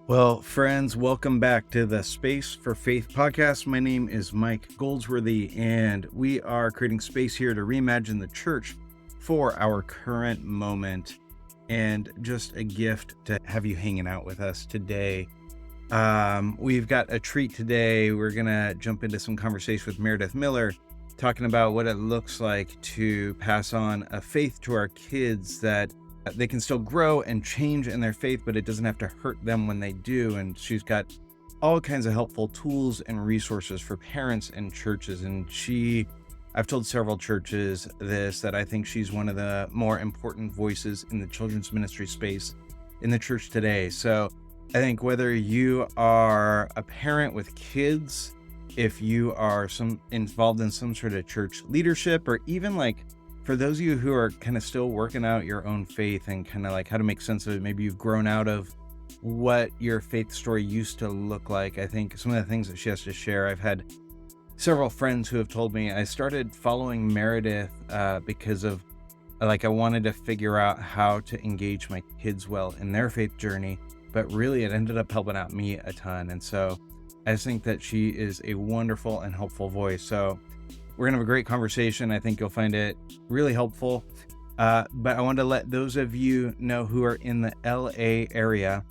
Well, friends, welcome back to the Space for Faith podcast. My name is Mike Goldsworthy, and we are creating space here to reimagine the church for our current moment, and just a gift to have you hanging out with us today. We've got a treat today. We're going to jump into some conversation with Meredith Miller, talking about what it looks like to pass on a faith to our kids that they can still grow and change in their faith, but it doesn't have to hurt them when they do. And she's got all kinds of helpful tools and resources for parents and churches. And I've told several churches this, that I think she's one of the more important voices in the children's ministry space in the church today. So I think whether you are a parent with kids, if you are involved in some sort of church leadership, or even for those of you who are kind of still working out your own faith and kind of like how to make sense of it, maybe you've grown out of what your faith story used to look like. I think some of the things that she has to share, I've had several friends who have told me I started following Meredith because of I wanted to figure out how to engage my kids well in their faith journey, but really it ended up helping out me a ton. And so I just think that she is a wonderful and helpful voice. So we're going to have a great conversation. I think you'll find it really helpful. But I wanted to let those of you know who are in the LA area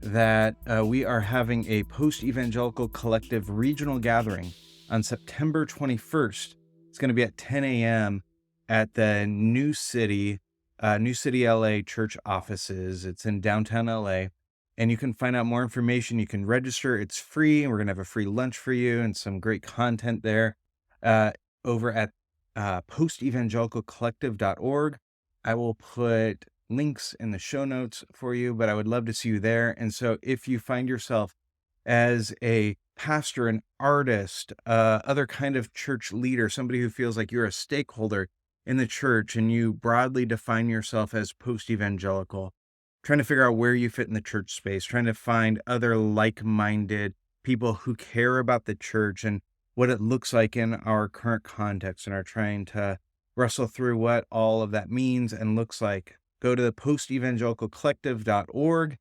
that we are having a post-evangelical collective regional gathering on September 21st. It's going to be at 10 a.m. at the New City LA church offices. It's in downtown LA. And you can find out more information. You can register. It's free. And we're going to have a free lunch for you and some great content there. Over at postevangelicalcollective.org. I will put links in the show notes for you, but I would love to see you there. And so if you find yourself as a pastor, an artist, other kind of church leader, somebody who feels like you're a stakeholder in the church and you broadly define yourself as post-evangelical, trying to figure out where you fit in the church space, trying to find other like-minded people who care about the church and what it looks like in our current context, and are trying to wrestle through what all of that means and looks like, go to the postevangelicalcollective.org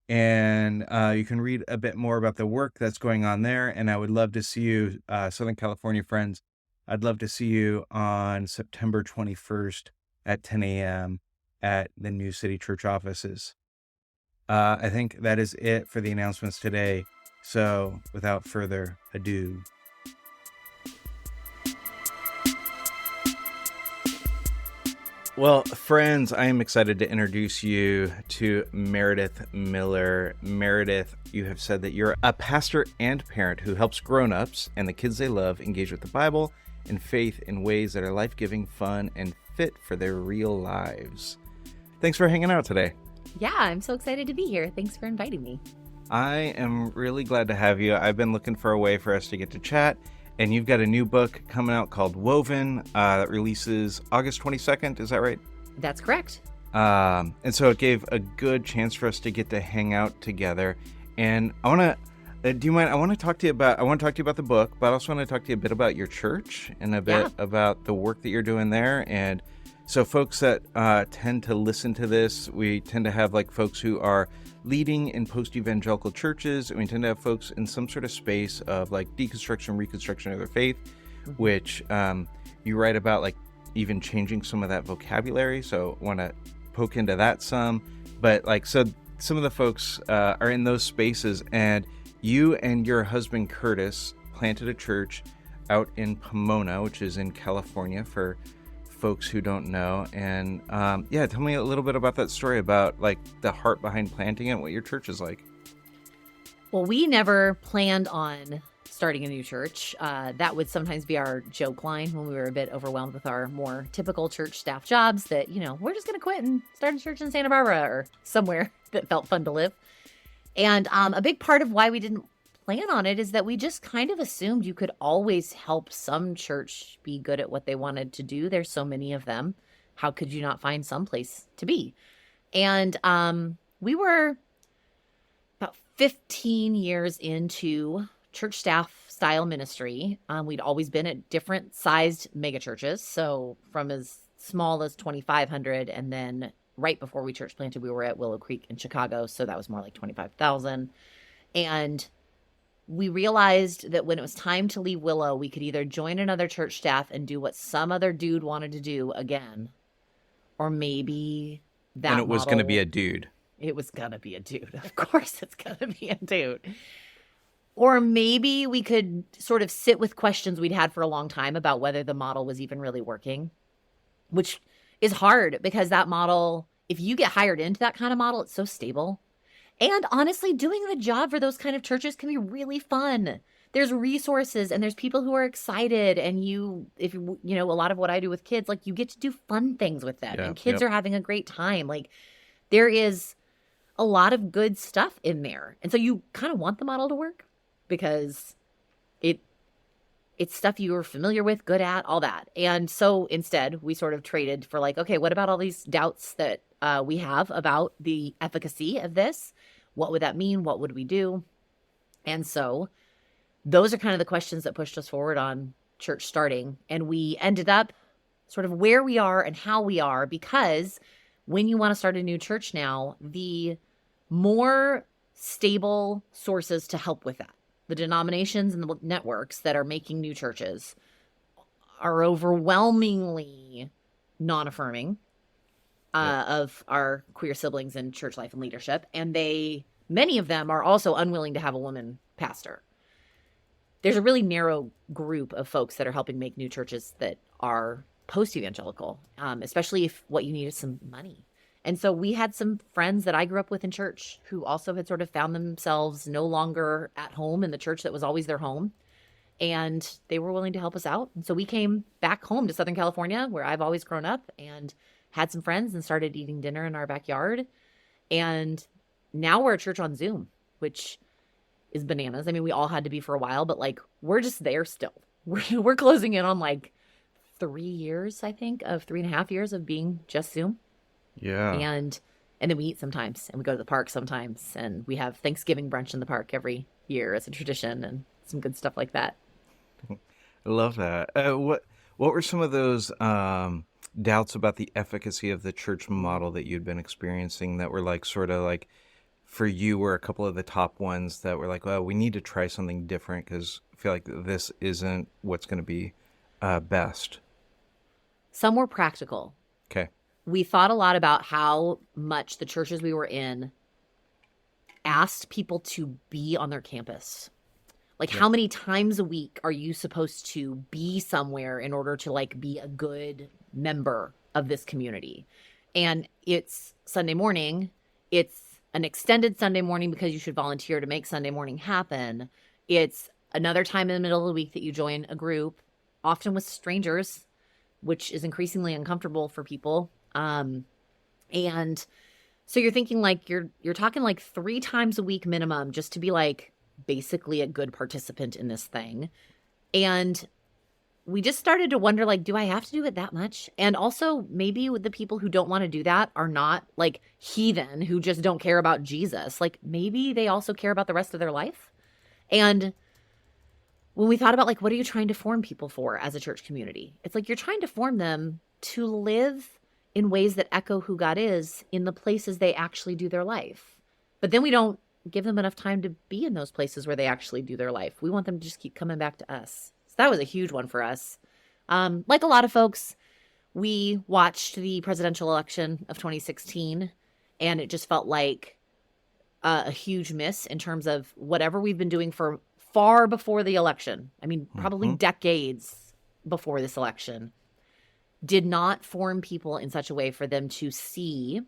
and you can read a bit more about the work that's going on there. And I would love to see you, Southern California friends. I'd love to see you on September 21st at 10 a.m. at the New City Church offices. I think that is it for the announcements today. So without further ado, well, friends, I am excited to introduce you to Meredith Miller. Meredith, you have said that you're a pastor and parent who helps grownups and the kids they love engage with the Bible and faith in ways that are life-giving, fun, and fit for their real lives. Thanks for hanging out today. Yeah, I'm so excited to be here. Thanks for inviting me. I am really glad to have you. I've been looking for a way for us to get to chat. And you've got a new book coming out called Woven that releases August 22nd. Is that right? That's correct. And so it gave a good chance for us to get to hang out together. And I want to, do you mind? I want to talk to you about the book, but I also want to talk to you a bit about your church and a bit about the work that you're doing there. And so folks that tend to listen to this, we tend to have folks who are leading in post-evangelical churches, and we tend to have folks in some sort of space of deconstruction, reconstruction of their faith, which you write about even changing some of that vocabulary. So I want to poke into that some, but so some of the folks are in those spaces, and you and your husband Curtis planted a church out in Pomona, which is in California, for folks who don't know. And tell me a little bit about that story, about the heart behind planting it, what your church is like. Well, we never planned on starting a new church. That would sometimes be our joke line when we were a bit overwhelmed with our more typical church staff jobs, that, we're just going to quit and start a church in Santa Barbara or somewhere that felt fun to live. And a big part of why we didn't plan on it is that we just kind of assumed you could always help some church be good at what they wanted to do. There's so many of them. How could you not find some place to be? And we were about 15 years into church staff style ministry. We'd always been at different sized mega churches. So from as small as 2,500 and then right before we church planted, we were at Willow Creek in Chicago. So that was more like 25,000. And we realized that when it was time to leave Willow, we could either join another church staff and do what some other dude wanted to do again, or maybe that And it was going to be model- a dude. It was going to be a dude. Of course it's going to be a dude. Or maybe we could sort of sit with questions we'd had for a long time about whether the model was even really working, which is hard because that model, if you get hired into that kind of model, it's so stable. And honestly, doing the job for those kind of churches can be really fun. There's resources and there's people who are excited. And if you know, a lot of what I do with kids, like you get to do fun things with them and kids are having a great time. Like there is a lot of good stuff in there. And so you kind of want the model to work because it's stuff you are familiar with, good at, all that. And so instead we sort of traded for like, okay, what about all these doubts that we have about the efficacy of this? What would that mean? What would we do? And so those are kind of the questions that pushed us forward on church starting. And we ended up sort of where we are and how we are, because when you want to start a new church now, the more stable sources to help with that, the denominations and the networks that are making new churches, are overwhelmingly non-affirming of our queer siblings in church life and leadership. And many of them are also unwilling to have a woman pastor. There's a really narrow group of folks that are helping make new churches that are post-evangelical, especially if what you need is some money. And so we had some friends that I grew up with in church who also had sort of found themselves no longer at home in the church that was always their home. And they were willing to help us out. And so we came back home to Southern California, where I've always grown up, and had some friends and started eating dinner in our backyard. And now we're a church on Zoom, which is bananas. I mean, we all had to be for a while, but like, we're just there still. We're closing in on like 3 years, I think, of 3.5 years of being just Zoom. Yeah. And then we eat sometimes, and we go to the park sometimes, and we have Thanksgiving brunch in the park every year as a tradition, and some good stuff like that. I love that. What were some of those doubts about the efficacy of the church model that you'd been experiencing that were like sort of like, for you, were a couple of the top ones that were like, well, we need to try something different because I feel like this isn't what's going to be best? Some were practical. Okay. We thought a lot about how much the churches we were in asked people to be on their campus. Like, how many times a week are you supposed to be somewhere in order to like be a good member of this community? And it's Sunday morning. It's an extended Sunday morning because you should volunteer to make Sunday morning happen. It's another time in the middle of the week that you join a group, often with strangers, which is increasingly uncomfortable for people. And so you're thinking like you're talking like 3 times a week minimum just to be like basically a good participant in this thing. And we just started to wonder, like, do I have to do it that much? And also maybe the people who don't want to do that are not like heathen who just don't care about Jesus. Like maybe they also care about the rest of their life. And when we thought about like, what are you trying to form people for as a church community? It's like, you're trying to form them to live in ways that echo who God is in the places they actually do their life. But then we don't give them enough time to be in those places where they actually do their life. We want them to just keep coming back to us. So that was a huge one for us. Like a lot of folks, we watched the presidential election of 2016, and it just felt like a huge miss in terms of whatever we've been doing for far before the election. I mean, probably decades before this election, did not form people in such a way for them to see,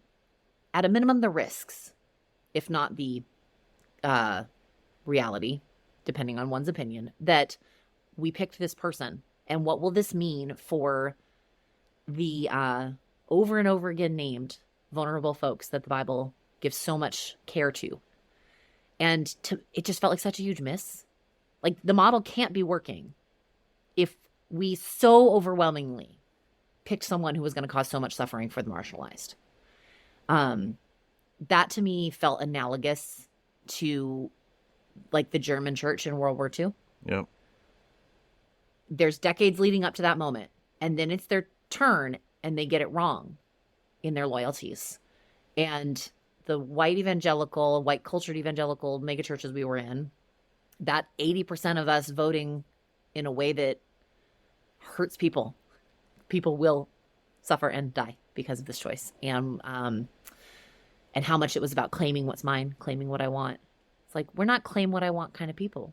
at a minimum, the risks, if not the reality, depending on one's opinion, that we picked this person. And what will this mean for the over and over again named vulnerable folks that the Bible gives so much care to? And it just felt like such a huge miss. Like, the model can't be working if we so overwhelmingly picked someone who was going to cause so much suffering for the marginalized. That to me felt analogous to like the German church in World War II. Yep. There's decades leading up to that moment, and then it's their turn and they get it wrong. in their loyalties. And the white cultured evangelical megachurches we were in, that 80% of us voting in a way that hurts people. People will suffer and die because of this choice. And how much it was about claiming what's mine, claiming what I want. It's like, we're not claim what I want kind of people.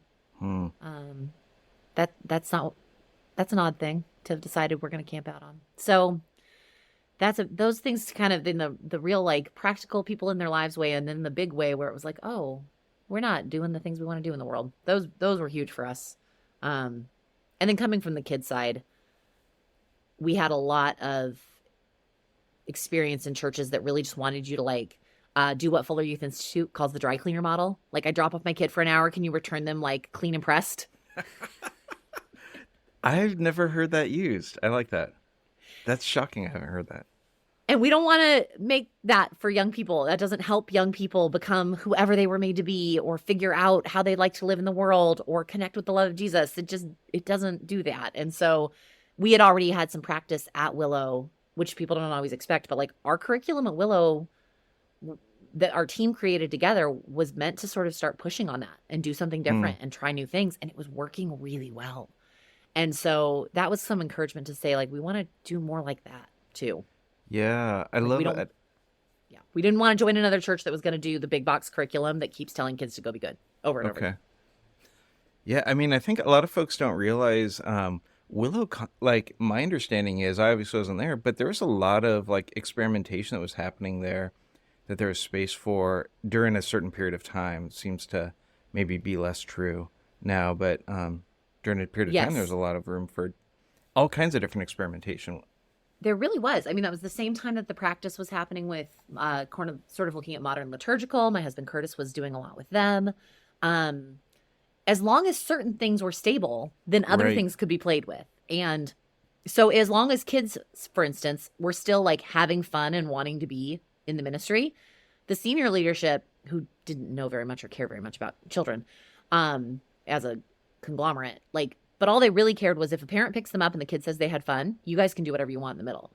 That's an odd thing to have decided we're going to camp out on. So those things kind of in the real, like, practical people in their lives way, and then the big way where it was like, oh, we're not doing the things we want to do in the world. Those were huge for us. And then coming from the kids side, we had a lot of experience in churches that really just wanted you to, like, do what Fuller Youth Institute calls the dry cleaner model. Like, I drop off my kid for an hour. Can you return them, like, clean and pressed? I've never heard that used. I like that. That's shocking. I haven't heard that. And we don't want to make that for young people. That doesn't help young people become whoever they were made to be, or figure out how they'd like to live in the world, or connect with the love of Jesus. It doesn't do that. And so we had already had some practice at Willow, which people don't always expect, but like our curriculum at Willow that our team created together was meant to sort of start pushing on that and do something different and try new things. And it was working really well. And so that was some encouragement to say, like, we want to do more like that too. Yeah, I love it. Yeah, we didn't want to join another church that was going to do the big box curriculum that keeps telling kids to go be good over and over again. Yeah, I mean, I think a lot of folks don't realize Willow, like, my understanding is, I obviously wasn't there, but there was a lot of, like, experimentation that was happening there that there was space for during a certain period of time. It seems to maybe be less true now, but during a period of time, there was a lot of room for all kinds of different experimentation. There really was. I mean, that was the same time that the practice was happening with sort of looking at modern liturgical. My husband Curtis was doing a lot with them. As long as certain things were stable, then other things could be played with. And so as long as kids, for instance, were still, like, having fun and wanting to be in the ministry, the senior leadership, who didn't know very much or care very much about children as a conglomerate, like, but all they really cared was if a parent picks them up and the kid says they had fun, you guys can do whatever you want in the middle.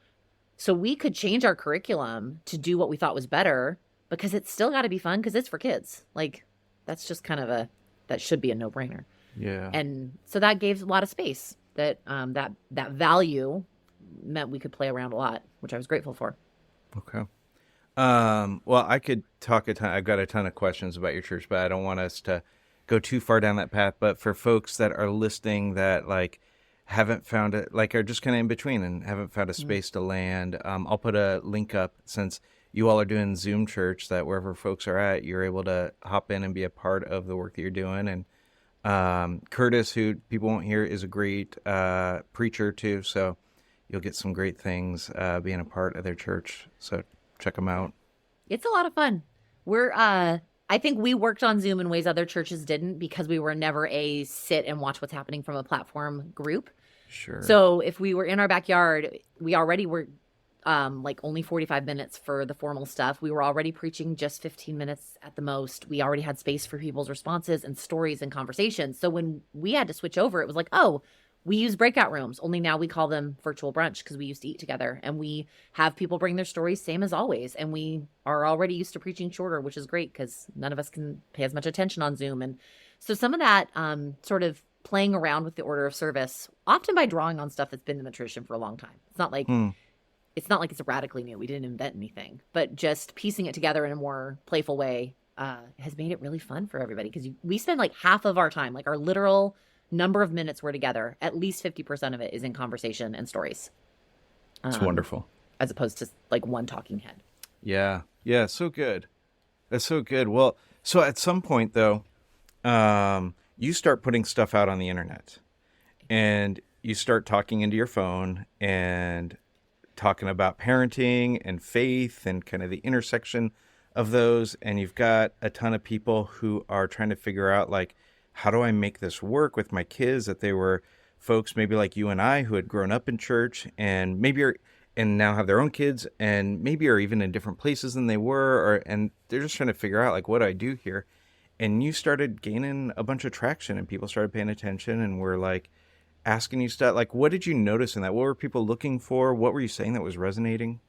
So we could change our curriculum to do what we thought was better, because it's still got to be fun because it's for kids. Like, that's just kind of that should be a no-brainer. Yeah. And so that gave a lot of space. That value meant we could play around a lot, which I was grateful for. Okay. Well, I could talk a ton. I've got a ton of questions about your church, but I don't want us to go too far down that path. But for folks that are listening that, like, haven't found it, like, are just kind of in between and haven't found a space to land, I'll put a link up, since you all are doing Zoom church, that wherever folks are at, you're able to hop in and be a part of the work that you're doing. And Curtis, who people won't hear, is a great preacher too, so you'll get some great things being a part of their church. So check them out. It's a lot of fun. I think we worked on Zoom in ways other churches didn't, because we were never a sit and watch what's happening from a platform group. Sure. So if we were in our backyard, we already were like only 45 minutes for the formal stuff. We were already preaching just 15 minutes at the most. We already had space for people's responses and stories and conversations. So when we had to switch over, it was like, oh, we use breakout rooms, only now we call them virtual brunch, because we used to eat together, and we have people bring their stories, same as always. And we are already used to preaching shorter, which is great because none of us can pay as much attention on Zoom. And so some of that sort of playing around with the order of service, often by drawing on stuff that's been in the tradition for a long time. It's not like it's radically new. We didn't invent anything, but just piecing it together in a more playful way has made it really fun for everybody, because we spend like half of our time, like our literal number of minutes we're together, at least 50% of it is in conversation and stories. It's wonderful. As opposed to like one talking head. Yeah. Yeah. So good. That's so good. Well, so at some point though, you start putting stuff out on the internet, and you start talking into your phone and talking about parenting and faith and kind of the intersection of those. And you've got a ton of people who are trying to figure out, like, how do I make this work with my kids? That they were folks maybe like you and I who had grown up in church and maybe are, and now have their own kids, and maybe are even in different places than they were, and they're just trying to figure out, like, what do I do here? And you started gaining a bunch of traction, and people started paying attention and were like asking you stuff. Like, what did you notice in that? What were people looking for? What were you saying that was resonating?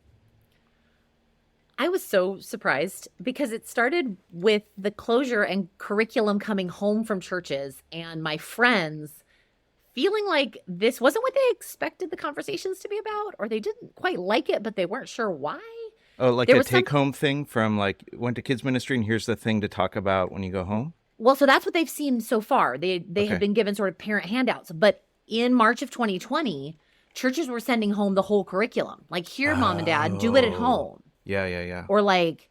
I was so surprised because it started with the closure and curriculum coming home from churches and my friends feeling like this wasn't what they expected the conversations to be about, or they didn't quite like it, but they weren't sure why. Oh, like There a was some, take home thing from like went to kids ministry and here's the thing to talk about when you go home. well, so that's what they've seen so far. They had Okay. been given sort of parent handouts, but in March of 2020, churches were sending home the whole curriculum. Like, here, mom and dad, do it at Oh, home. yeah, yeah, yeah. Or like,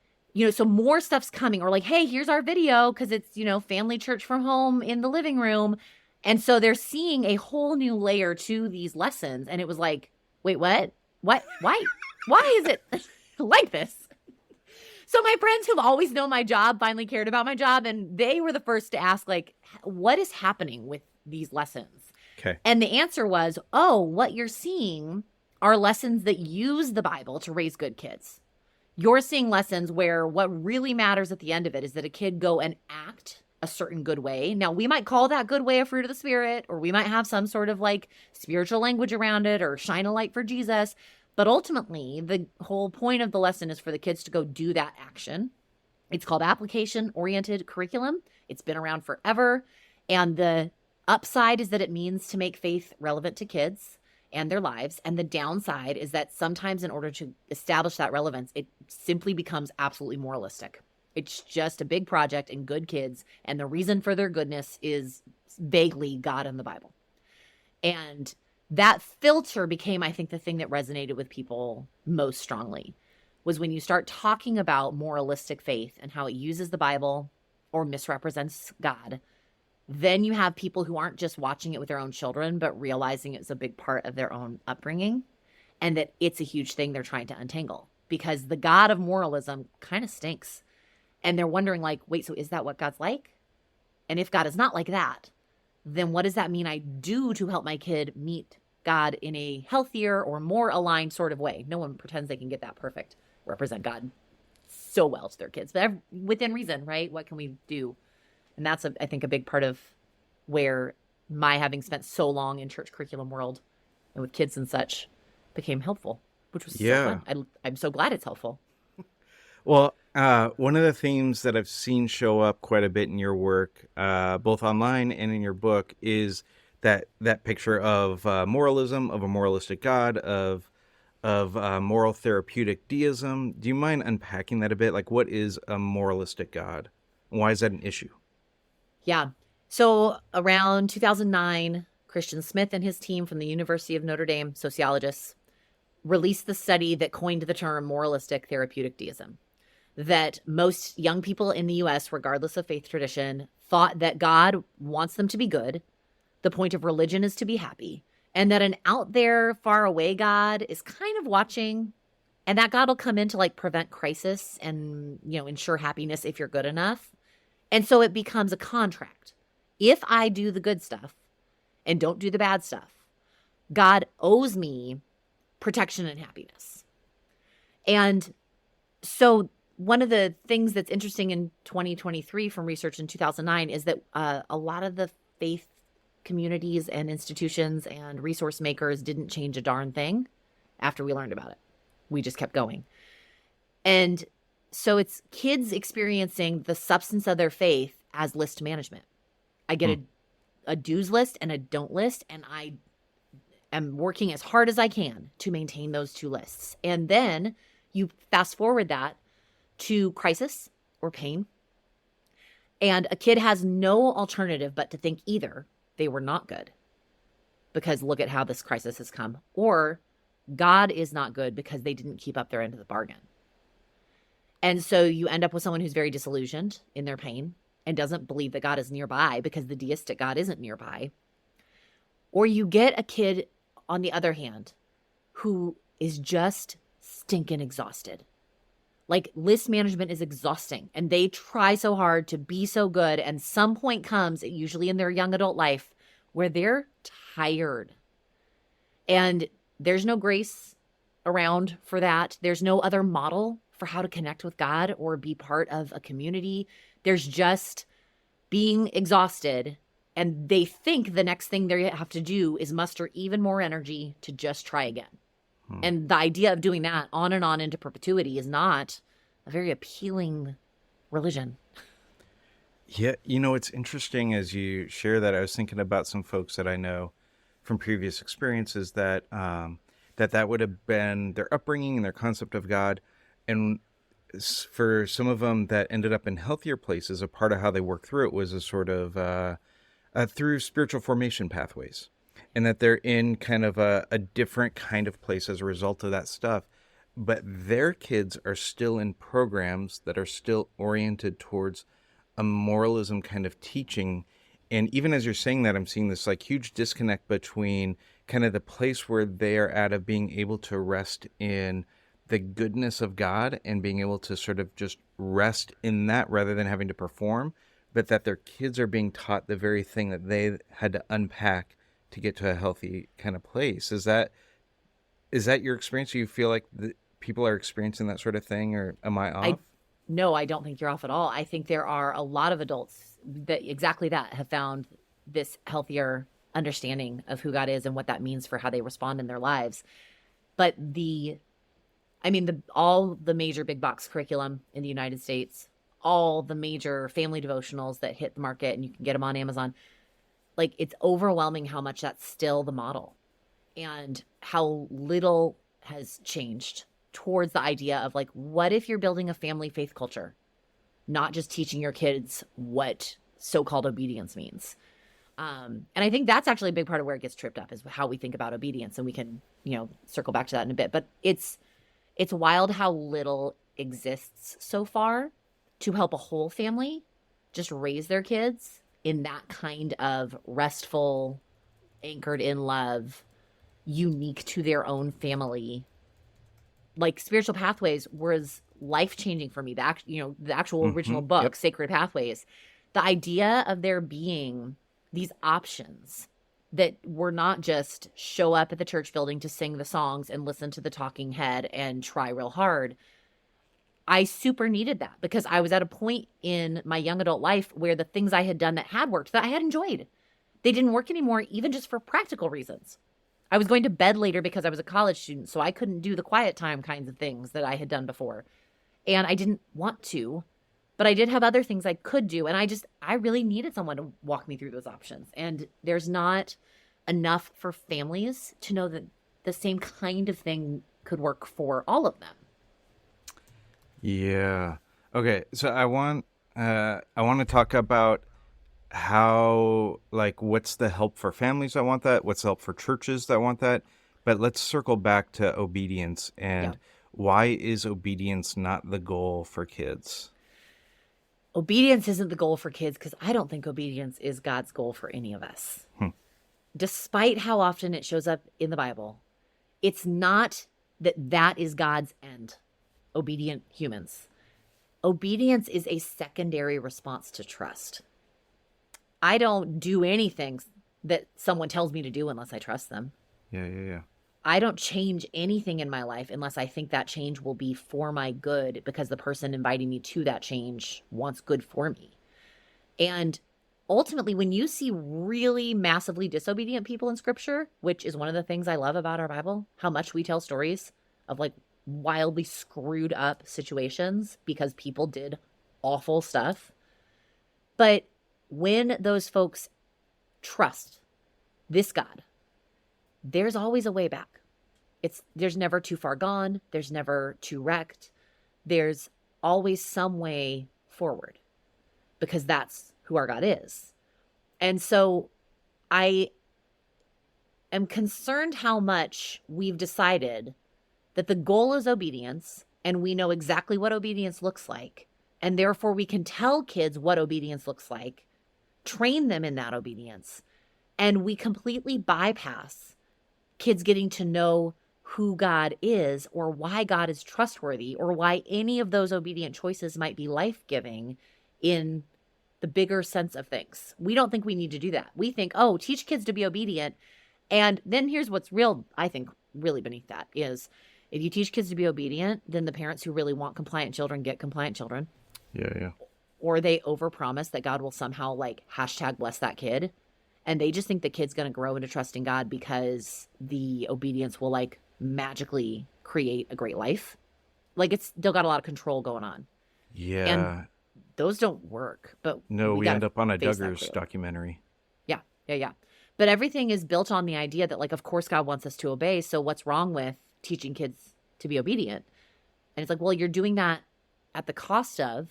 so more stuff's coming. Or like, hey, here's our video because it's, family church from home in the living room. And so they're seeing a whole new layer to these lessons. And it was like, wait, what? What? Why? Why is it like this? So my friends who've always known my job finally cared about my job. And they were the first to ask, like, what is happening with these lessons? Okay. And the answer was, oh, what you're seeing are lessons that use the Bible to raise good kids. You're seeing lessons where what really matters at the end of it is that a kid go and act a certain good way. Now, we might call that good way a fruit of the Spirit, or we might have some sort of like spiritual language around it, or shine a light for Jesus. But ultimately, the whole point of the lesson is for the kids to go do that action. It's called application-oriented curriculum. It's been around forever. And the upside is that it means to make faith relevant to kids and their lives. And the downside is that sometimes in order to establish that relevance, it simply becomes absolutely moralistic. It's just a big project and good kids. And the reason for their goodness is vaguely God and the Bible. And that filter became, I think, the thing that resonated with people most strongly was when you start talking about moralistic faith and how it uses the Bible or misrepresents God. Then you have people who aren't just watching it with their own children, but realizing it's a big part of their own upbringing and that it's a huge thing they're trying to untangle because the God of moralism kind of stinks. And they're wondering like, wait, so is that what God's like? And if God is not like that, then what does that mean I do to help my kid meet God in a healthier or more aligned sort of way? No one pretends they can get that perfect, represent God so well to their kids, but within reason, right? What can we do? And that's, I think, a big part of where my having spent so long in church curriculum world and with kids and such became helpful, which was so fun. I'm so glad it's helpful. Well, one of the themes that I've seen show up quite a bit in your work, both online and in your book, is that picture of moralism, of a moralistic God, of moral therapeutic deism. Do you mind unpacking that a bit? Like, what is a moralistic God? Why is that an issue? Yeah. So around 2009, Christian Smith and his team from the University of Notre Dame, sociologists, released the study that coined the term moralistic therapeutic deism. That most young people in the U.S., regardless of faith tradition, thought that God wants them to be good. The point of religion is to be happy. And that an out there, far away God is kind of watching. And that God will come in to like prevent crisis and, ensure happiness if you're good enough. And so it becomes a contract. If I do the good stuff and don't do the bad stuff, God owes me protection and happiness. And so one of the things that's interesting in 2023 from research in 2009 is that a lot of the faith communities and institutions and resource makers didn't change a darn thing after we learned about it. We just kept going. And so it's kids experiencing the substance of their faith as list management. I get a do's list and a don't list, and I am working as hard as I can to maintain those two lists. And then you fast forward that to crisis or pain, and a kid has no alternative but to think either they were not good because look at how this crisis has come, or God is not good because they didn't keep up their end of the bargain. And so you end up with someone who's very disillusioned in their pain and doesn't believe that God is nearby because the deistic God isn't nearby. Or you get a kid, on the other hand, who is just stinking exhausted. Like, list management is exhausting and they try so hard to be so good. And some point comes, usually in their young adult life, where they're tired. And there's no grace around for that. There's no other model for how to connect with God or be part of a community. There's just being exhausted. And they think the next thing they have to do is muster even more energy to just try again. And the idea of doing that on and on into perpetuity is not a very appealing religion. Yeah, it's interesting as you share that. I was thinking about some folks that I know from previous experiences that that would have been their upbringing and their concept of God, and for some of them that ended up in healthier places, a part of how they worked through it was a sort of through spiritual formation pathways, and that they're in kind of a different kind of place as a result of that stuff. But their kids are still in programs that are still oriented towards a moralism kind of teaching. And even as you're saying that, I'm seeing this like huge disconnect between kind of the place where they are at of being able to rest in the goodness of God and being able to sort of just rest in that rather than having to perform, but that their kids are being taught the very thing that they had to unpack to get to a healthy kind of place. Is that your experience? Do you feel like people are experiencing that sort of thing, or am I off? No, I don't think you're off at all. I think there are a lot of adults that exactly that have found this healthier understanding of who God is and what that means for how they respond in their lives. But all the major big box curriculum in the United States, all the major family devotionals that hit the market, and you can get them on Amazon, like, it's overwhelming how much that's still the model and how little has changed towards the idea of, like, what if you're building a family faith culture, not just teaching your kids what so-called obedience means. And I think that's actually a big part of where it gets tripped up, is how we think about obedience. And we can, circle back to that in a bit. But it's wild how little exists so far to help a whole family just raise their kids in that kind of restful, anchored in love, unique to their own family. Like, Spiritual Pathways was life-changing for me. The actual original book, Yep. Sacred Pathways. The idea of there being these options that were not just show up at the church building to sing the songs and listen to the talking head and try real hard. I super needed that because I was at a point in my young adult life where the things I had done that had worked, that I had enjoyed, they didn't work anymore, even just for practical reasons. I was going to bed later because I was a college student, so I couldn't do the quiet time kinds of things that I had done before. And I didn't want to, but I did have other things I could do. And I really needed someone to walk me through those options. And there's not enough for families to know that the same kind of thing could work for all of them. Yeah. Okay. So I want to talk about how, like, what's the help for families that want that? What's the help for churches that want that? But let's circle back to obedience and why is obedience not the goal for kids? Obedience isn't the goal for kids because I don't think obedience is God's goal for any of us. Despite how often it shows up in the Bible, it's not that is God's end. Obedient humans. Obedience is a secondary response to trust. I don't do anything that someone tells me to do unless I trust them. Yeah. I don't change anything in my life unless I think that change will be for my good because the person inviting me to that change wants good for me. And ultimately, when you see really massively disobedient people in Scripture, which is one of the things I love about our Bible, how much we tell stories of, like, wildly screwed up situations because people did awful stuff. But when those folks trust this God, there's always a way back. There's never too far gone. There's never too wrecked. There's always some way forward because that's who our God is. And so I am concerned how much we've decided that the goal is obedience, and we know exactly what obedience looks like, and therefore we can tell kids what obedience looks like, train them in that obedience, and we completely bypass kids getting to know who God is or why God is trustworthy or why any of those obedient choices might be life-giving in the bigger sense of things. We don't think we need to do that. We think, teach kids to be obedient. And then here's what's I think, really beneath that is if you teach kids to be obedient, then the parents who really want compliant children get compliant children. Yeah. Or they overpromise that God will somehow, like, #bless that kid. And they just think the kid's going to grow into trusting God because the obedience will, like, magically create a great life. like it's still got a lot of control going on. And Yeah. those don't work, but No, we we got end to up on a face that Duggars clearly. documentary. Yeah, yeah, yeah. But everything is built on the idea that, like, of course, God wants us to obey. So what's wrong with teaching kids to be obedient? And it's like, well, you're doing that at the cost of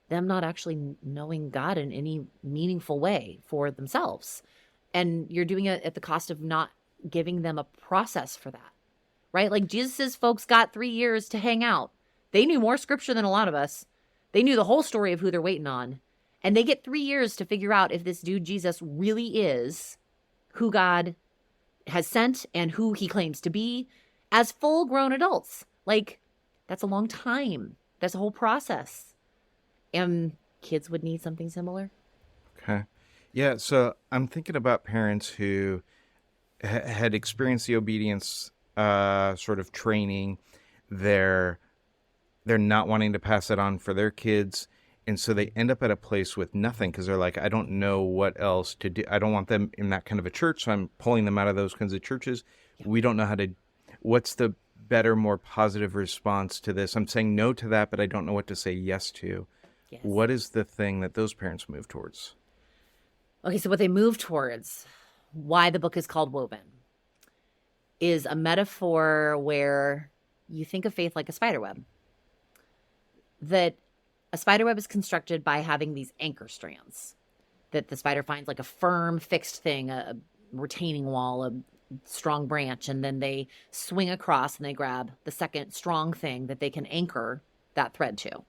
them not actually knowing God in any meaningful way for themselves. And you're doing it at the cost of not giving them a process for that, right? Like Jesus's folks got 3 years to hang out. They knew more scripture than a lot of us. They knew the whole story of who they're waiting on. And they get 3 years to figure out if this dude Jesus really is who God has sent and who he claims to be as full grown adults. Like, that's a long time. That's a whole process. And kids would need something similar. Okay. Yeah, so I'm thinking about parents who had experienced the obedience sort of training. They're not wanting to pass it on for their kids, and so they end up at a place with nothing because they're like, I don't know what else to do. I don't want them in that kind of a church, so I'm pulling them out of those kinds of churches. Yeah. We don't know how to. What's the better, more positive response to this? I'm saying no to that, but I don't know what to say yes to. Yes. What is the thing that those parents move towards? Okay, so what they move towards, why the book is called Woven, is a metaphor where you think of faith like a spider web. That a spider web is constructed by having these anchor strands that the spider finds, like a firm, fixed thing, a retaining wall, a strong branch, and then they swing across and they grab the second strong thing that they can anchor that thread to.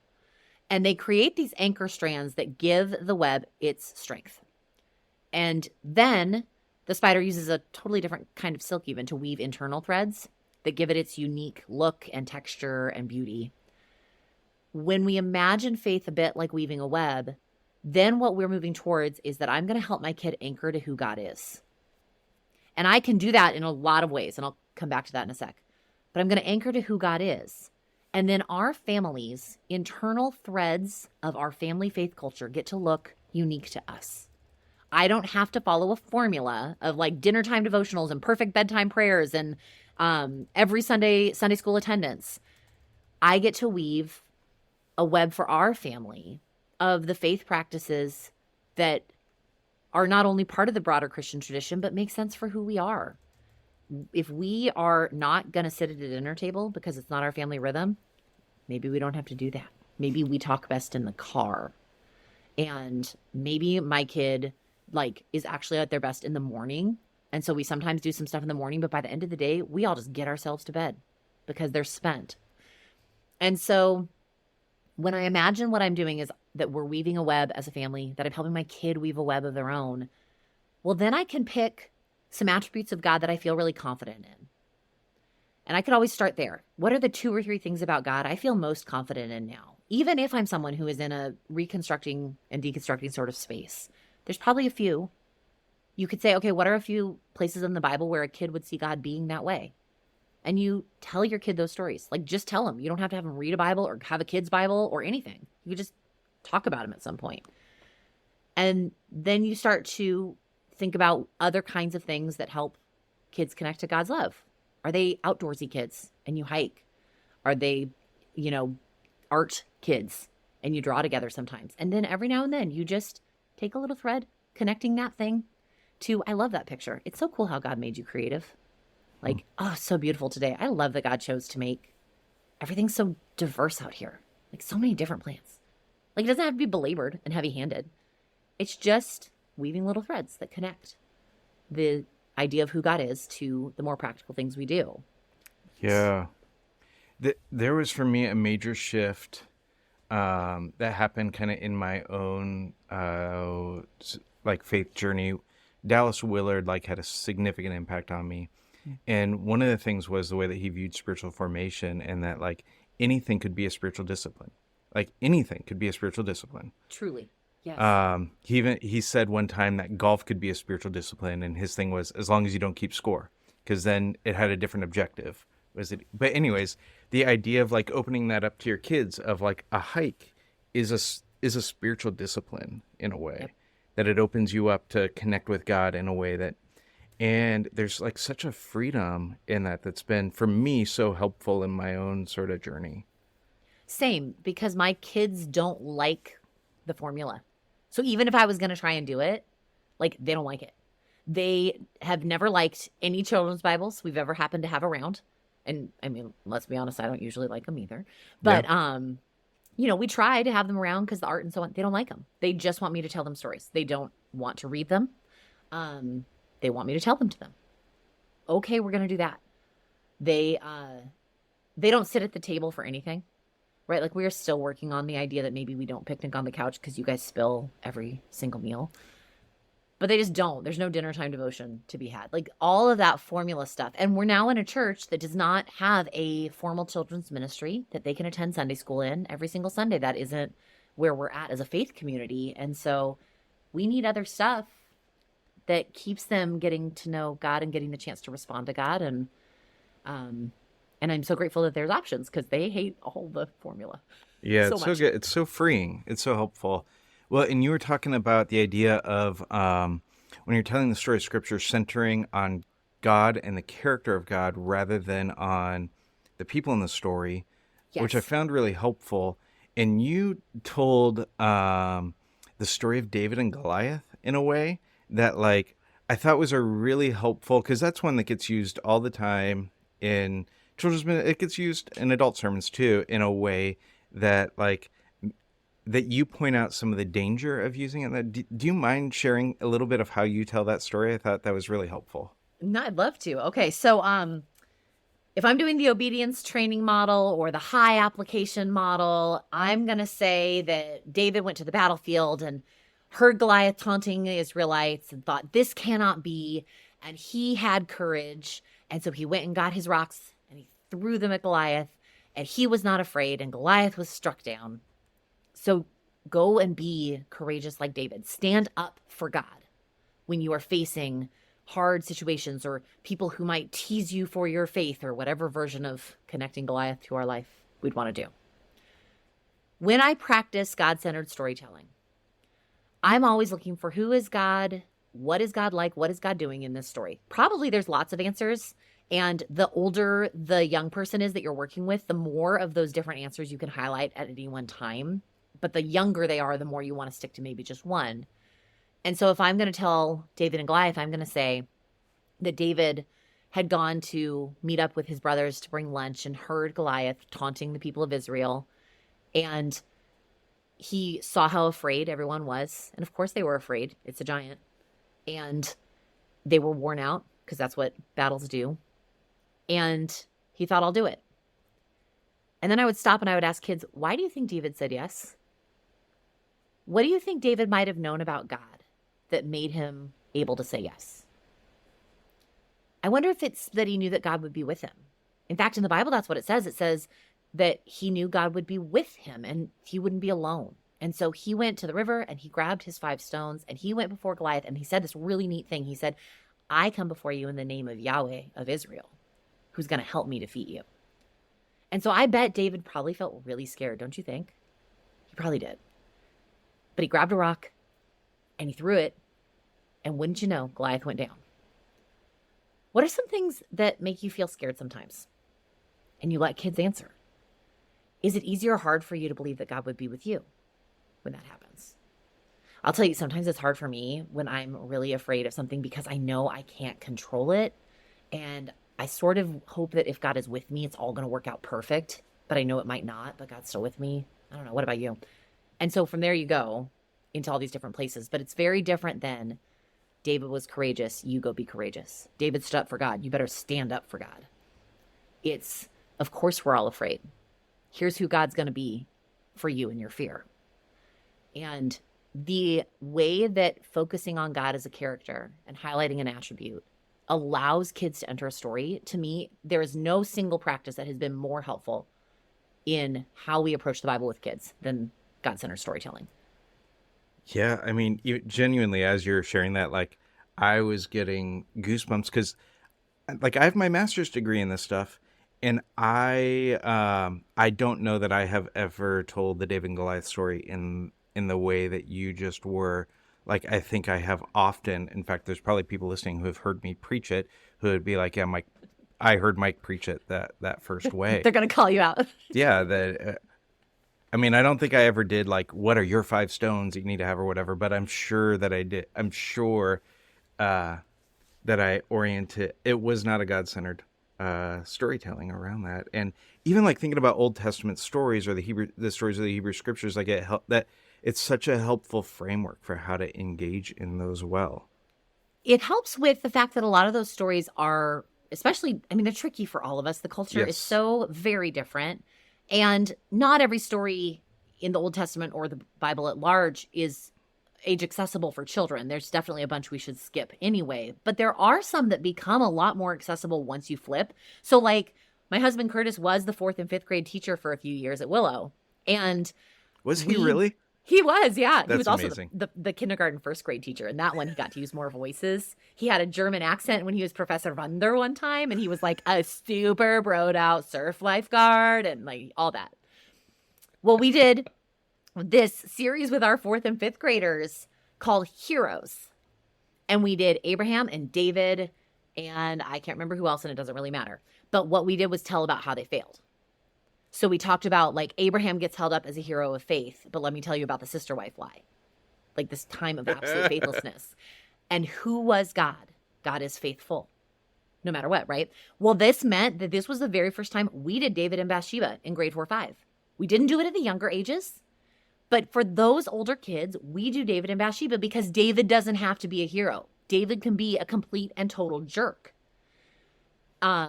And they create these anchor strands that give the web its strength. And then the spider uses a totally different kind of silk even to weave internal threads that give it its unique look and texture and beauty. When we imagine faith a bit like weaving a web, then what we're moving towards is that I'm going to help my kid anchor to who God is. And I can do that in a lot of ways, and I'll come back to that in a sec. But I'm going to anchor to who God is. And then our families, internal threads of our family faith culture get to look unique to us. I don't have to follow a formula of like dinner time devotionals and perfect bedtime prayers and every Sunday school attendance. I get to weave a web for our family of the faith practices that are not only part of the broader Christian tradition, but make sense for who we are. If we are not going to sit at a dinner table because it's not our family rhythm, maybe we don't have to do that. Maybe we talk best in the car. And maybe my kid is actually at their best in the morning. And so we sometimes do some stuff in the morning, but by the end of the day, we all just get ourselves to bed because they're spent. And so when I imagine what I'm doing is that we're weaving a web as a family, that I'm helping my kid weave a web of their own, well, then I can pick some attributes of God that I feel really confident in. And I could always start there. What are the 2 or 3 things about God I feel most confident in now? Even if I'm someone who is in a reconstructing and deconstructing sort of space, there's probably a few. You could say, okay, what are a few places in the Bible where a kid would see God being that way? And you tell your kid those stories. Like, just tell them. You don't have to have them read a Bible or have a kid's Bible or anything. You could just talk about them at some point. And then you start to think about other kinds of things that help kids connect to God's love. Are they outdoorsy kids and you hike? Are they, art kids and you draw together sometimes? And then every now and then you just take a little thread connecting that thing to, I love that picture. It's so cool how God made you creative. Oh, so beautiful today. I love that God chose to make everything so diverse out here. Like so many different plants. Like it doesn't have to be belabored and heavy-handed. It's just weaving little threads that connect the idea of who God is to the more practical things we do. Yeah. There was for me a major shift that happened kind of in my own faith journey. Dallas Willard had a significant impact on me. And one of the things was the way that he viewed spiritual formation, and that anything could be a spiritual discipline. Anything could be a spiritual discipline. Truly. Yes. He said one time that golf could be a spiritual discipline, and his thing was as long as you don't keep score, because then it had a different objective. But anyways, the idea of opening that up to your kids of a hike is a spiritual discipline in a way. Yep. That it opens you up to connect with God in a way that, and there's such a freedom in that's been for me so helpful in my own sort of journey. Same, because my kids don't like the formula. So even if I was going to try and do it, like, they don't like it. They have never liked any children's Bibles we've ever happened to have around. And I mean, let's be honest, I don't usually like them either. But, we try to have them around because the art and so on, they don't like them. They just want me to tell them stories. They don't want to read them. They want me to tell them to them. Okay, we're going to do that. They don't sit at the table for anything, right? Like, we are still working on the idea that maybe we don't picnic on the couch because you guys spill every single meal. But they just don't. There's no dinner time devotion to be had. Like, all of that formula stuff. And we're now in a church that does not have a formal children's ministry that they can attend Sunday school in every single Sunday. That isn't where we're at as a faith community. And so we need other stuff that keeps them getting to know God and getting the chance to respond to God. And I'm so grateful that there's options, because they hate all the formula. Yeah, so it's much. so good. It's so freeing. It's so helpful. Well, and you were talking about the idea of when you're telling the story of Scripture, centering on God and the character of God rather than on the people in the story, which I Yes. found really helpful. And you told the story of David and Goliath in a way that, like, I thought was a really helpful, because that's one that gets used all the time in children's. It gets used in adult sermons too, in a way that, like, that you point out some of the danger of using it. Do you mind sharing a little bit of how you tell that story? I thought that was really helpful. No, I'd love to. Okay, so if I'm doing the obedience training model or the high application model, I'm going to say that David went to the battlefield and heard Goliath taunting the Israelites and thought, this cannot be. And he had courage. And so he went and got his rocks and he threw them at Goliath. And he was not afraid. And Goliath was struck down. So go and be courageous like David. Stand up for God when you are facing hard situations or people who might tease you for your faith, or whatever version of connecting Goliath to our life we'd want to do. When I practice God-centered storytelling, I'm always looking for, who is God? What is God like? What is God doing in this story? Probably there's lots of answers. And the older the young person is that you're working with, the more of those different answers you can highlight at any one time. But the younger they are, the more you want to stick to maybe just one. And so if I'm going to tell David and Goliath, I'm going to say that David had gone to meet up with his brothers to bring lunch and heard Goliath taunting the people of Israel. And he saw how afraid everyone was. And of course they were afraid. It's a giant. And they were worn out, because that's what battles do. And he thought, I'll do it. And then I would stop and I would ask kids, why do you think David said yes? What do you think David might have known about God that made him able to say yes? I wonder if it's that he knew that God would be with him. In fact, in the Bible, that's what it says. It says that he knew God would be with him and he wouldn't be alone. And so he went to the river and he grabbed his 5 stones and he went before Goliath and he said this really neat thing. He said, I come before you in the name of Yahweh of Israel, who's going to help me defeat you. And so I bet David probably felt really scared, don't you think? He probably did. But he grabbed a rock and he threw it. And wouldn't you know, Goliath went down. What are some things that make you feel scared sometimes? And you let kids answer. Is it easy or hard for you to believe that God would be with you when that happens? I'll tell you, sometimes it's hard for me when I'm really afraid of something because I know I can't control it. And I sort of hope that if God is with me, it's all going to work out perfect. But I know it might not, but God's still with me. I don't know. What about you? And so from there you go into all these different places. But it's very different than David was courageous. You go be courageous. David stood up for God. You better stand up for God. It's, of course, we're all afraid. Here's who God's going to be for you in your fear. And the way that focusing on God as a character and highlighting an attribute allows kids to enter a story, to me, there is no single practice that has been more helpful in how we approach the Bible with kids than God-centered storytelling. Yeah, I mean, you genuinely, as you're sharing that, like, I was getting goosebumps because, like, I have my master's degree in this stuff, and I don't know that I have ever told the David and Goliath story in the way that you just were. Like, I think I have often. In fact, there's probably people listening who have heard me preach it, who would be like, "Yeah, Mike, I heard Mike preach it that first way." They're going to call you out. Yeah, that I mean, I don't think I ever did like, what are your 5 stones that you need to have or whatever, but I'm sure that I did. I'm sure uh, that I oriented. It was not a God-centered storytelling around that, and even like thinking about Old Testament stories or the stories of the Hebrew Scriptures, like that it's such a helpful framework for how to engage in those well. It helps with the fact that a lot of those stories are, especially, I mean, they're tricky for all of us. The culture is Yes. so very different. And not every story in the Old Testament or the Bible at large is age accessible for children. There's definitely a bunch we should skip anyway. But there are some that become a lot more accessible once you flip. So, like, my husband Curtis was the 4th and 5th grade teacher for a few years at Willow. And Was he we really? he was, yeah. He was That's also amazing. the kindergarten 1st grade teacher. And that one, he got to use more voices. He had a German accent when he was Professor Wunder one time. And he was like a super broed out surf lifeguard and like all that. Well, we did this series with our 4th and 5th graders called Heroes. And we did Abraham and David. And I can't remember who else, and it doesn't really matter. But what we did was tell about how they failed. So we talked about like Abraham gets held up as a hero of faith, but let me tell you about the sister wife lie, like this time of absolute faithlessness. And who was God? God is faithful, no matter what, right? Well, this meant that this was the very first time we did David and Bathsheba in grade 4-5. We didn't do it at the younger ages, but for those older kids, we do David and Bathsheba because David doesn't have to be a hero. David can be a complete and total jerk,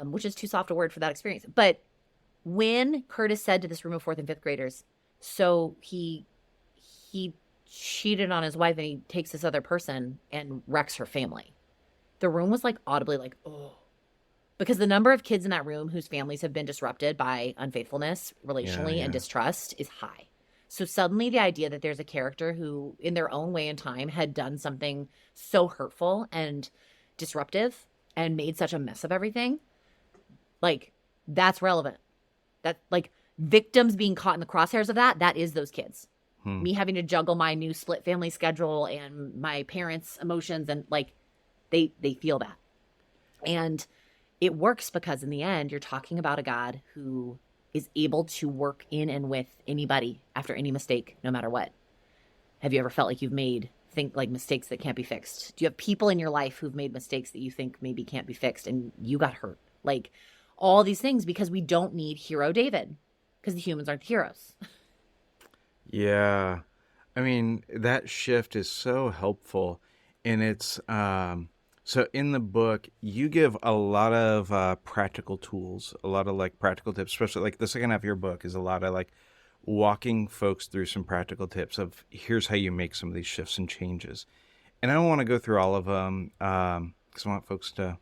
which is too soft a word for that experience. But when Curtis said to this room of 4th and 5th graders, so he cheated on his wife and he takes this other person and wrecks her family, the room was like audibly like, oh, because the number of kids in that room whose families have been disrupted by unfaithfulness relationally and distrust is high. So suddenly the idea that there's a character who in their own way and time had done something so hurtful and disruptive and made such a mess of everything, like, that's relevant. That, like, victims being caught in the crosshairs of that is those kids. Me having to juggle my new split family schedule and my parents' emotions, and like they feel that. And it works because in the end, you're talking about a God who is able to work in and with anybody after any mistake, no matter what. Have you ever felt like you've made mistakes that can't be fixed? Do you have people in your life who've made mistakes that you think maybe can't be fixed and you got hurt? Like, all these things, because we don't need hero David, because the humans aren't the heroes. Yeah. I mean, that shift is so helpful. And it's, so in the book, you give a lot of practical tools, a lot of like practical tips, especially like the second half of your book is a lot of like walking folks through some practical tips of here's how you make some of these shifts and changes. And I don't want to go through all of them because I want folks to,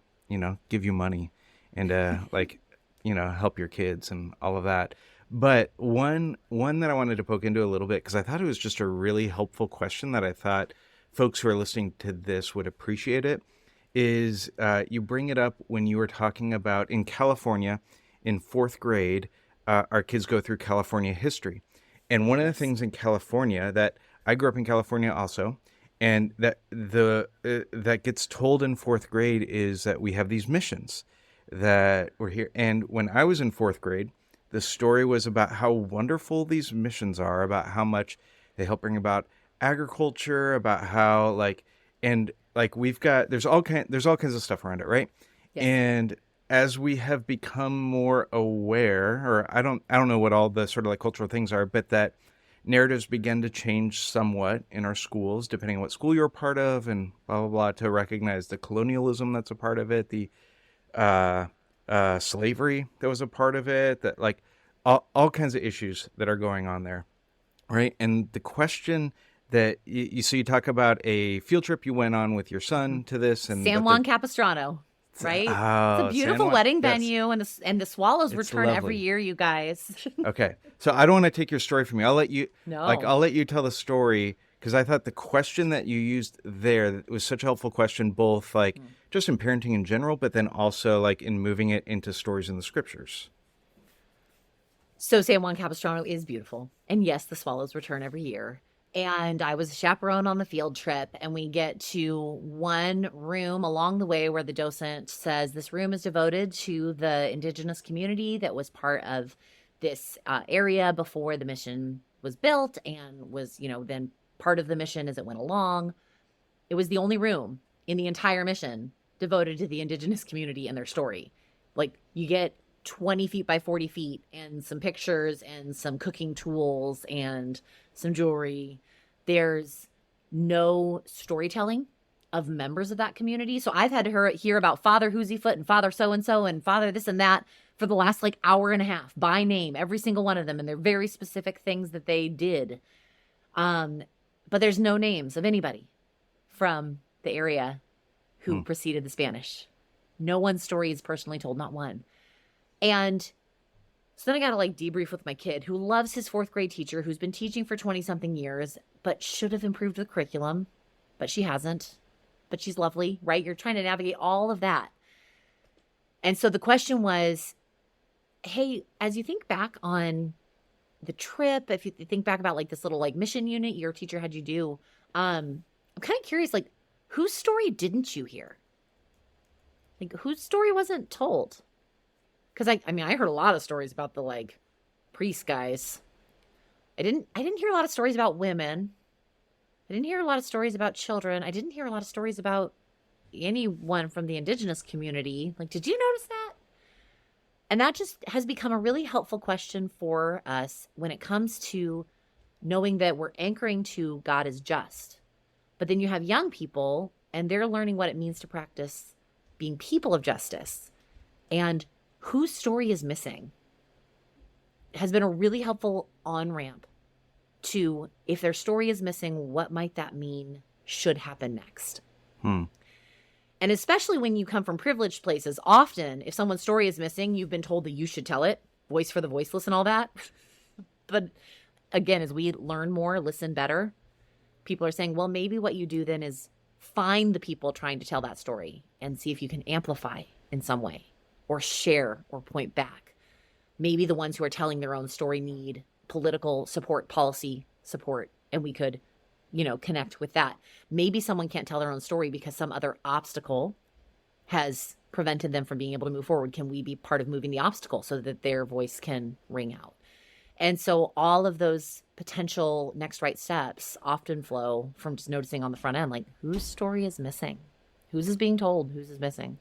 give you money and help your kids and all of that. But one that I wanted to poke into a little bit, because I thought it was just a really helpful question that I thought folks who are listening to this would appreciate it, is you bring it up when you were talking about in California in 4th grade, our kids go through California history. And one of the things in California that I grew up in California also, and that that gets told in 4th grade is that we have these missions that were here. And when I was in 4th grade, the story was about how wonderful these missions are, about how much they help bring about agriculture, about how we've got there's all kinds of stuff around it, right? Yes. And as we have become more aware, or I don't know what all the sort of like cultural things are, but that narratives began to change somewhat in our schools, depending on what school you're a part of, and blah blah blah, to recognize the colonialism that's a part of it, the slavery that was a part of it, that like all kinds of issues that are going on there, right? And the question that you talk about a field trip you went on with your son to this, and San Juan Capistrano, right? Oh, it's a beautiful wedding yes. venue, and the swallows It's return lovely. every year, you guys. Okay, so I don't want to take your story from you. I'll let you No. I'll let you tell the story, because I thought the question that you used there was such a helpful question, both like just in parenting in general, but then also like in moving it into stories in the scriptures. So San Juan Capistrano is beautiful. And yes, the swallows return every year. And I was a chaperone on the field trip, and we get to one room along the way where the docent says this room is devoted to the indigenous community that was part of this area before the mission was built and was, then part of the mission as it went along. It was the only room in the entire mission devoted to the indigenous community and their story. Like, you get 20 feet by 40 feet and some pictures and some cooking tools and some jewelry. There's no storytelling of members of that community. So I've had to hear about Father Whoosyfoot and Father so-and-so and Father this and that for the last hour and a half by name, every single one of them. And they're very specific things that they did. But there's no names of anybody from the area who preceded the Spanish. No one's story is personally told, not one. And so then I got to debrief with my kid who loves his 4th grade teacher who's been teaching for 20 something years, but should have improved the curriculum, but she hasn't. But she's lovely, right? You're trying to navigate all of that. And so the question was, hey, as you think back on the trip, if you think back about this little mission unit your teacher had you do, I'm kind of curious, whose story didn't you hear? Whose story wasn't told? Because I heard a lot of stories about the priest guys. I didn't hear a lot of stories about women. I didn't hear a lot of stories about children. I didn't hear a lot of stories about anyone from the indigenous community. Did you notice that? And that just has become a really helpful question for us when it comes to knowing that we're anchoring to God is just. But then you have young people and they're learning what it means to practice being people of justice. And whose story is missing has been a really helpful on-ramp to, if their story is missing, what might that mean should happen next? And especially when you come from privileged places, often if someone's story is missing, you've been told that you should tell it, voice for the voiceless and all that. But again, as we learn more, listen better, people are saying, well, maybe what you do then is find the people trying to tell that story and see if you can amplify in some way or share or point back. Maybe the ones who are telling their own story need political support, policy support, and we could, connect with that. Maybe someone can't tell their own story because some other obstacle has prevented them from being able to move forward. Can we be part of moving the obstacle so that their voice can ring out? And so all of those potential next right steps often flow from just noticing on the front end, whose story is missing? Whose is being told? Whose is missing?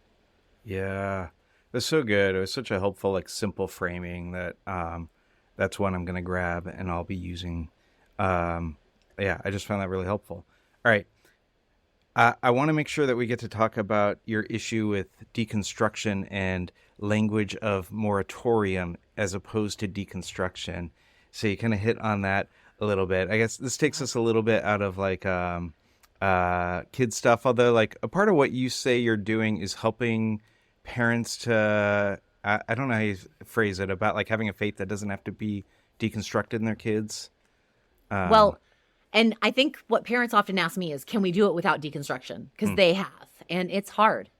Yeah, that's so good. It was such a helpful, simple framing that that's one I'm going to grab and I'll be using. Yeah, I just found that really helpful. All right. I want to make sure that we get to talk about your issue with deconstruction and language of moratorium as opposed to deconstruction. So you kind of hit on that a little bit. I guess this takes us a little bit out of kid stuff, although a part of what you say you're doing is helping parents to, I don't know how you phrase it, about having a faith that doesn't have to be deconstructed in their kids. Well, and I think what parents often ask me is, can we do it without deconstruction? Because they have, and it's hard.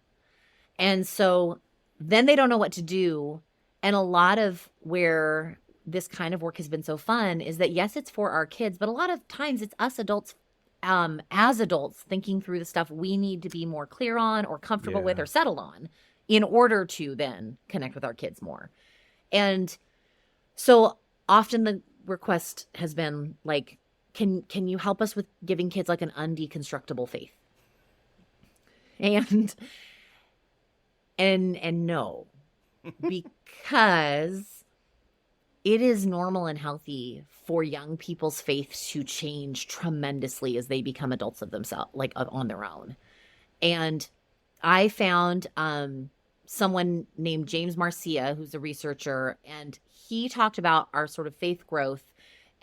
And so then they don't know what to do. And a lot of where this kind of work has been so fun is that, yes, it's for our kids, but a lot of times it's us adults, as adults, thinking through the stuff we need to be more clear on or comfortable with or settled on in order to then connect with our kids more. And so often the request has been can you help us with giving kids an undeconstructible faith? And no, because it is normal and healthy for young people's faith to change tremendously as they become adults of themselves, on their own. And I found someone named James Marcia, who's a researcher, and he talked about our sort of faith growth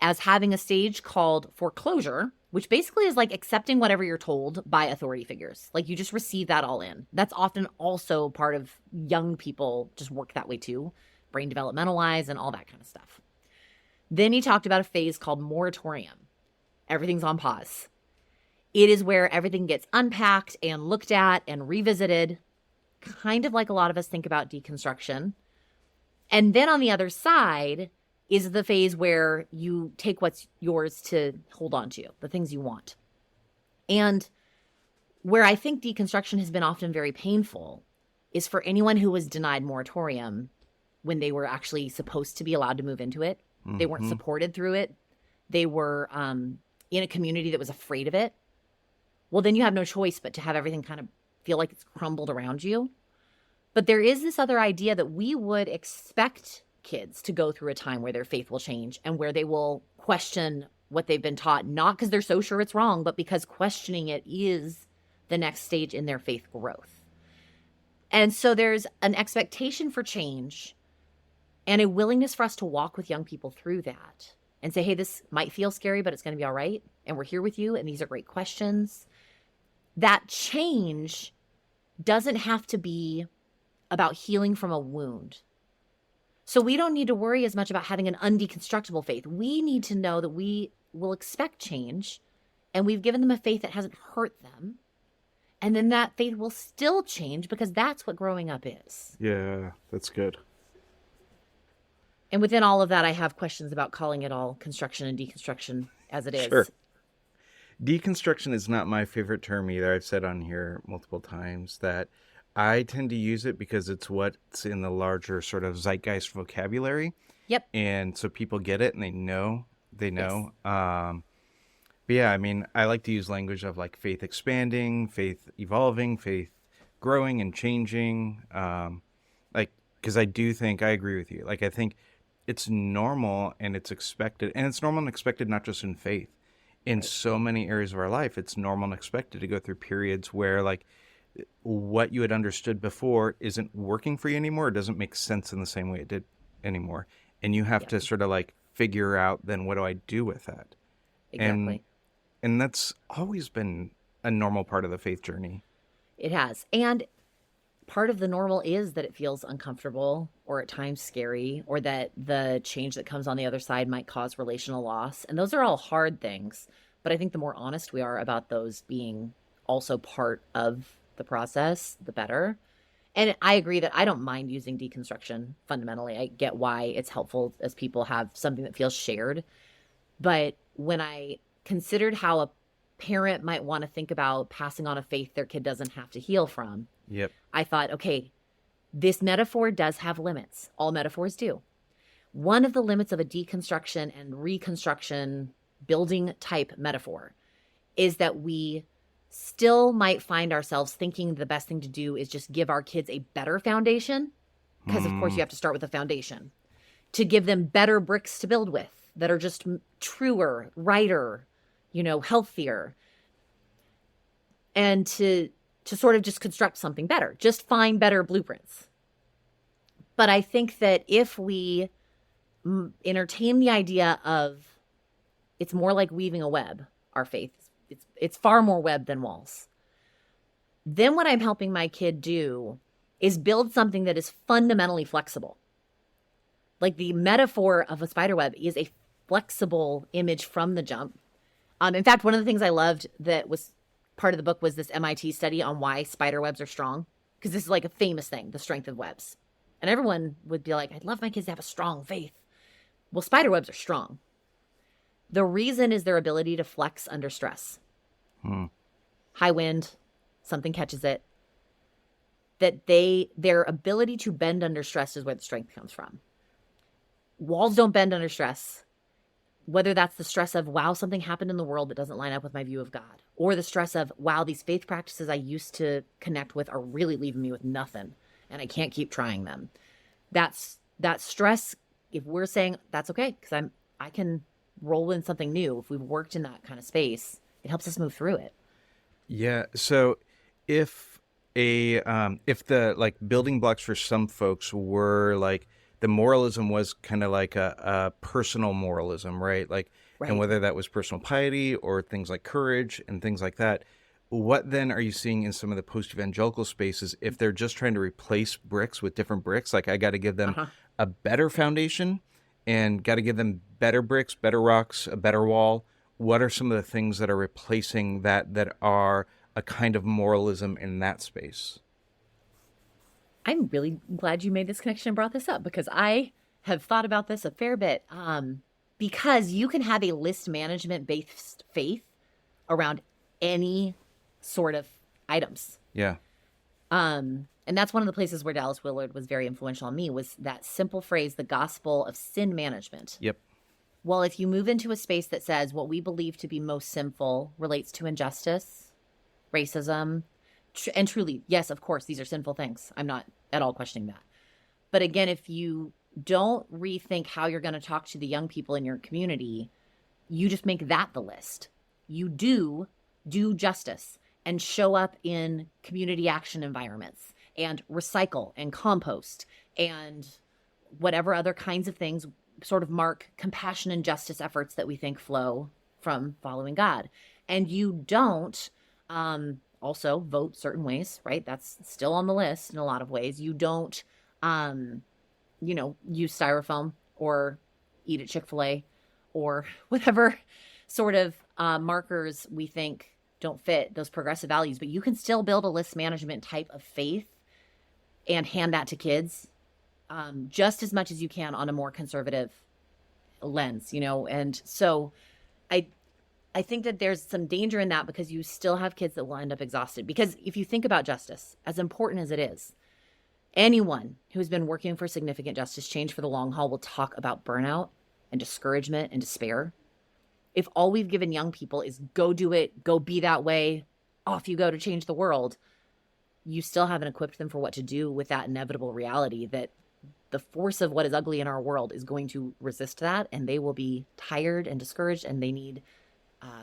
as having a stage called foreclosure, which basically is accepting whatever you're told by authority figures. You just receive that all in. That's often also part of young people just work that way too, brain developmental wise and all that kind of stuff. Then he talked about a phase called moratorium. Everything's on pause. It is where everything gets unpacked and looked at and revisited, kind of like a lot of us think about deconstruction. And then on the other side is the phase where you take what's yours to hold on to, the things you want. And where I think deconstruction has been often very painful is for anyone who was denied moratorium when they were actually supposed to be allowed to move into it. They weren't supported through it. they were in a community that was afraid of it, well, then you have no choice but to have everything kind of feel like it's crumbled around you. But there is this other idea that we would expect kids to go through a time where their faith will change and where they will question what they've been taught, not because they're so sure it's wrong, but because questioning it is the next stage in their faith growth. And so there's an expectation for change and a willingness for us to walk with young people through that and say, hey, this might feel scary, but it's going to be all right. And we're here with you. And these are great questions. That change doesn't have to be about healing from a wound. So we don't need to worry as much about having an undeconstructible faith. We need to know that we will expect change, and we've given them a faith that hasn't hurt them. And then that faith will still change because that's what growing up is. Yeah, that's good. And within all of that, I have questions about calling it all construction and deconstruction as it is. Sure. Deconstruction is not my favorite term either. I've said on here multiple times that I tend to use it because it's what's in the larger sort of zeitgeist vocabulary. Yep. And so people get it and they know. Yes. But yeah, I mean, I like to use language of like faith expanding, faith evolving, faith growing and changing. Because I do think, I agree with you. Like, I think it's normal and it's expected. And it's normal and expected not just in faith. In so many areas of our life, it's normal and expected to go through periods where like what you had understood before isn't working for you anymore. It doesn't make sense in the same way it did anymore. And you have to sort of like figure out then what do I do with that? Exactly. And that's always been a normal part of the faith journey. It has. And part of the normal is that it feels uncomfortable or at times scary, or that the change that comes on the other side might cause relational loss. And those are all hard things. But I think the more honest we are about those being also part of the process, the better. And I agree that I don't mind using deconstruction fundamentally. I get why it's helpful as people have something that feels shared. But when I considered how a parent might want to think about passing on a faith their kid doesn't have to heal from, I thought, okay, this metaphor does have limits. All metaphors do. One of the limits of a deconstruction and reconstruction building type metaphor is that we still might find ourselves thinking the best thing to do is just give our kids a better foundation. Because of course you have to start with a foundation to give them better bricks to build with that are just truer, righter, healthier. And to sort of just construct something better, just find better blueprints. But I think that if we entertain the idea of it's more like weaving a web, our faith, it's far more web than walls. Then what I'm helping my kid do is build something that is fundamentally flexible. Like the metaphor of a spider web is a flexible image from the jump. In fact, one of the things I loved that was part of the book was this MIT study on why spider webs are strong. Because this is like a famous thing, the strength of webs. And everyone would be like, I'd love my kids to have a strong faith. Well, spider webs are strong. The reason is their ability to flex under stress. High wind, something catches it. That their ability to bend under stress is where the strength comes from. Walls don't bend under stress. Whether that's the stress of, wow, something happened in the world that doesn't line up with my view of God. Or the stress of, wow, these faith practices I used to connect with are really leaving me with nothing. And I can't keep trying them. That stress, if we're saying that's okay, because I can roll in something new. If we've worked in that kind of space, it helps us move through it. Yeah. So if the like building blocks for some folks were like the moralism was kind of like a personal moralism, right? Like, right. And whether that was personal piety or things like courage and things like that, what then are you seeing in some of the post-evangelical spaces if they're just trying to replace bricks with different bricks? Like I got to give them a better foundation and got to give them better bricks, better rocks, a better wall. What are some of the things that are replacing that are a kind of moralism in that space? I'm really glad you made this connection and brought this up because I have thought about this a fair bit. Because you can have a list management based faith around any sort of items. Yeah. And that's one of the places where Dallas Willard was very influential on me was that simple phrase, the gospel of sin management. Yep. Well, if you move into a space that says what we believe to be most sinful relates to injustice, racism, and truly, yes, of course, these are sinful things. I'm not at all questioning that. But again, if you don't rethink how you're going to talk to the young people in your community, you just make that the list. You do justice and show up in community action environments and recycle and compost and whatever other kinds of things sort of mark compassion and justice efforts that we think flow from following God. And you don't also vote certain ways, right? That's still on the list in a lot of ways. You don't, use styrofoam or eat at Chick-fil-A or whatever sort of markers we think don't fit those progressive values. But you can still build a list management type of faith and hand that to kids just as much as you can on a more conservative lens, And so I think that there's some danger in that because you still have kids that will end up exhausted. Because if you think about justice, as important as it is, anyone who's been working for significant justice change for the long haul will talk about burnout and discouragement and despair. If all we've given young people is go do it, go be that way, off you go to change the world, you still haven't equipped them for what to do with that inevitable reality that the force of what is ugly in our world is going to resist that, and they will be tired and discouraged, and they need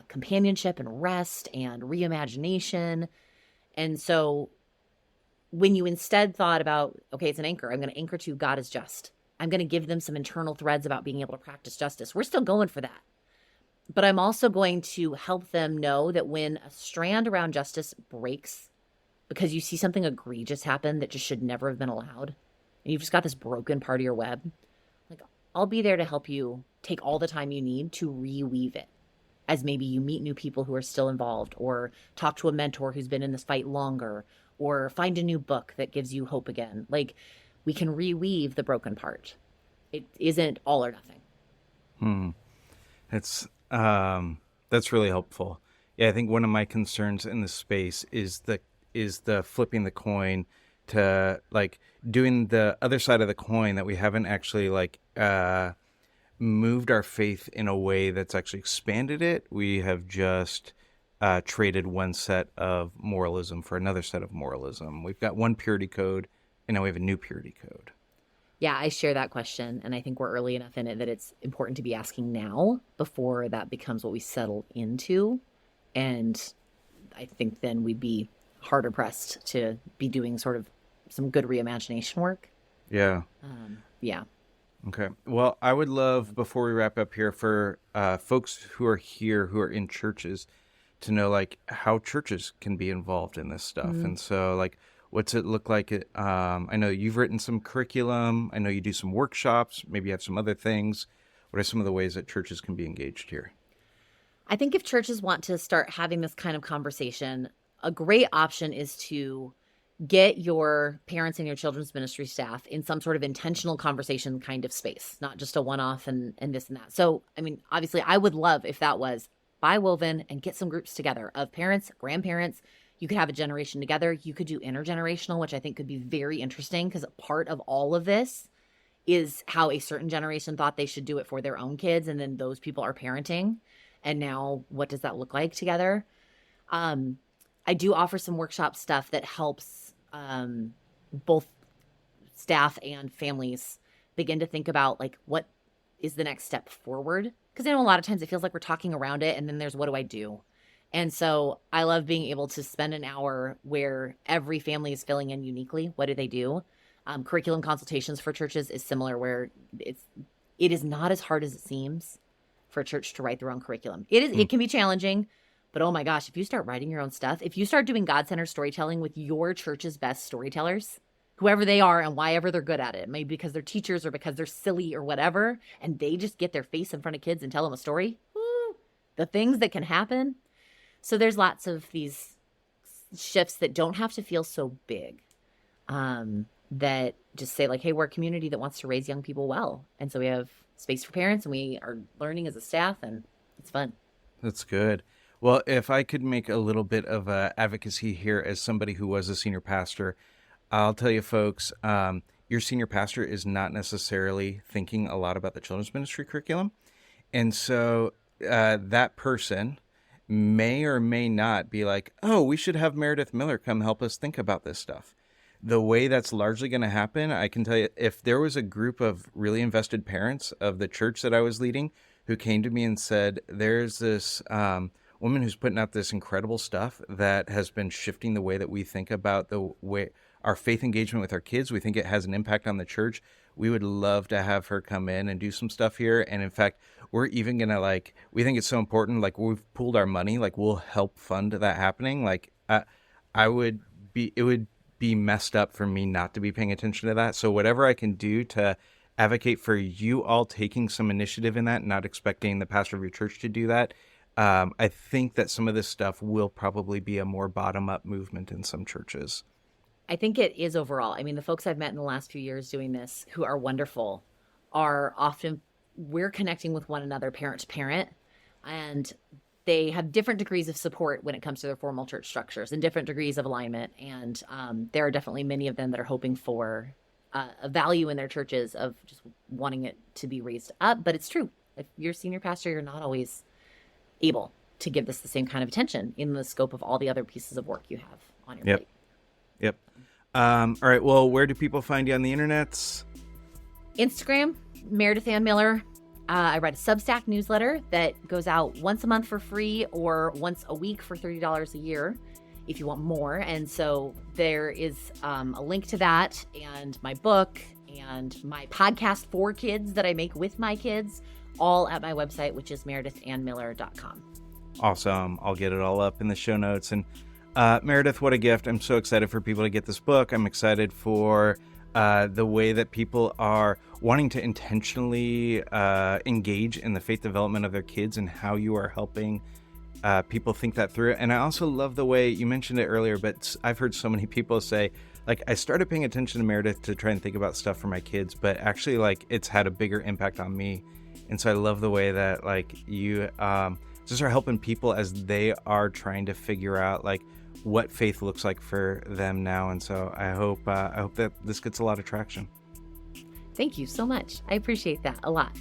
companionship and rest and reimagination. And so when you instead thought about, okay, it's an anchor, I'm going to anchor to God is just. I'm going to give them some internal threads about being able to practice justice. We're still going for that. But I'm also going to help them know that when a strand around justice breaks because you see something egregious happen that just should never have been allowed, and you've just got this broken part of your web, like, I'll be there to help you take all the time you need to reweave it as maybe you meet new people who are still involved, or talk to a mentor who's been in this fight longer, or find a new book that gives you hope again. Like, we can reweave the broken part. It isn't all or nothing. That's really helpful. Yeah, I think one of my concerns in this space is the flipping the coin to like doing the other side of the coin, that we haven't actually moved our faith in a way that's actually expanded it. We have just traded one set of moralism for another set of moralism. We've got one purity code, and now we have a new purity code. Yeah, I share that question, and I think we're early enough in it that it's important to be asking now before that becomes what we settle into. And I think then we'd be harder pressed to be doing sort of some good reimagination work. Yeah. Yeah. Okay. Well, I would love, before we wrap up here, for folks who are here, who are in churches, to know like how churches can be involved in this stuff. Mm-hmm. And so like, what's it look like? I know you've written some curriculum. I know you do some workshops. Maybe you have some other things. What are some of the ways that churches can be engaged here? I think if churches want to start having this kind of conversation, a great option is to get your parents and your children's ministry staff in some sort of intentional conversation kind of space, not just a one-off and this and that. So, I mean, obviously, I would love if that was bi-woven and get some groups together of parents, grandparents. You could have a generation together. You could do intergenerational, which I think could be very interesting, because part of all of this is how a certain generation thought they should do it for their own kids, and then those people are parenting. And now what does that look like together? I do offer some workshop stuff that helps both staff and families begin to think about like, what is the next step forward? Because I know a lot of times it feels like we're talking around it, and then there's, what do I do? And so I love being able to spend an hour where every family is filling in uniquely. What do they do? Curriculum consultations for churches is similar, where it is not as hard as it seems for a church to write their own curriculum. It can be challenging, but oh my gosh, if you start writing your own stuff, if you start doing God-centered storytelling with your church's best storytellers, whoever they are and why ever they're good at it, maybe because they're teachers or because they're silly or whatever, and they just get their face in front of kids and tell them a story, the things that can happen. So there's lots of these shifts that don't have to feel so big, that just say like, hey, we're a community that wants to raise young people well. And so we have space for parents, and we are learning as a staff, and it's fun. That's good. Well, if I could make a little bit of advocacy here as somebody who was a senior pastor, I'll tell you folks, your senior pastor is not necessarily thinking a lot about the children's ministry curriculum. And so that person may or may not be like, oh, we should have Meredith Miller come help us think about this stuff. The way that's largely going to happen, I can tell you, if there was a group of really invested parents of the church that I was leading who came to me and said, there's this woman who's putting out this incredible stuff that has been shifting the way that we think about the way our faith engagement with our kids. We think it has an impact on the church. We would love to have her come in and do some stuff here. And in fact, we're even going to we think it's so important. Like we've pooled our money, like we'll help fund that happening. Like it would be messed up for me not to be paying attention to that. So whatever I can do to advocate for you all taking some initiative in that, not expecting the pastor of your church to do that. I think that some of this stuff will probably be a more bottom-up movement in some churches. I think it is overall. I mean, the folks I've met in the last few years doing this who are wonderful are often, we're connecting with one another, parent to parent, and they have different degrees of support when it comes to their formal church structures and different degrees of alignment. And there are definitely many of them that are hoping for a value in their churches of just wanting it to be raised up. But it's true. If you're a senior pastor, you're not always able to give this the same kind of attention in the scope of all the other pieces of work you have on your plate. Yep. All right. Well, where do people find you on the internets? Instagram, Meredith Ann Miller. I write a Substack newsletter that goes out once a month for free or once a week for $30 a year if you want more. And so there is a link to that and my book and my podcast for kids that I make with my kids, all at my website, which is meredithannmiller.com. Awesome. I'll get it all up in the show notes. And Meredith, what a gift. I'm so excited for people to get this book. I'm excited for the way that people are wanting to intentionally engage in the faith development of their kids and how you are helping people think that through. And I also love the way you mentioned it earlier, but I've heard so many people say, like, I started paying attention to Meredith to try and think about stuff for my kids, but actually, like, it's had a bigger impact on me. And so I love the way that, like, you just are helping people as they are trying to figure out, like, what faith looks like for them now. And so I hope that this gets a lot of traction. Thank you so much. I appreciate that a lot.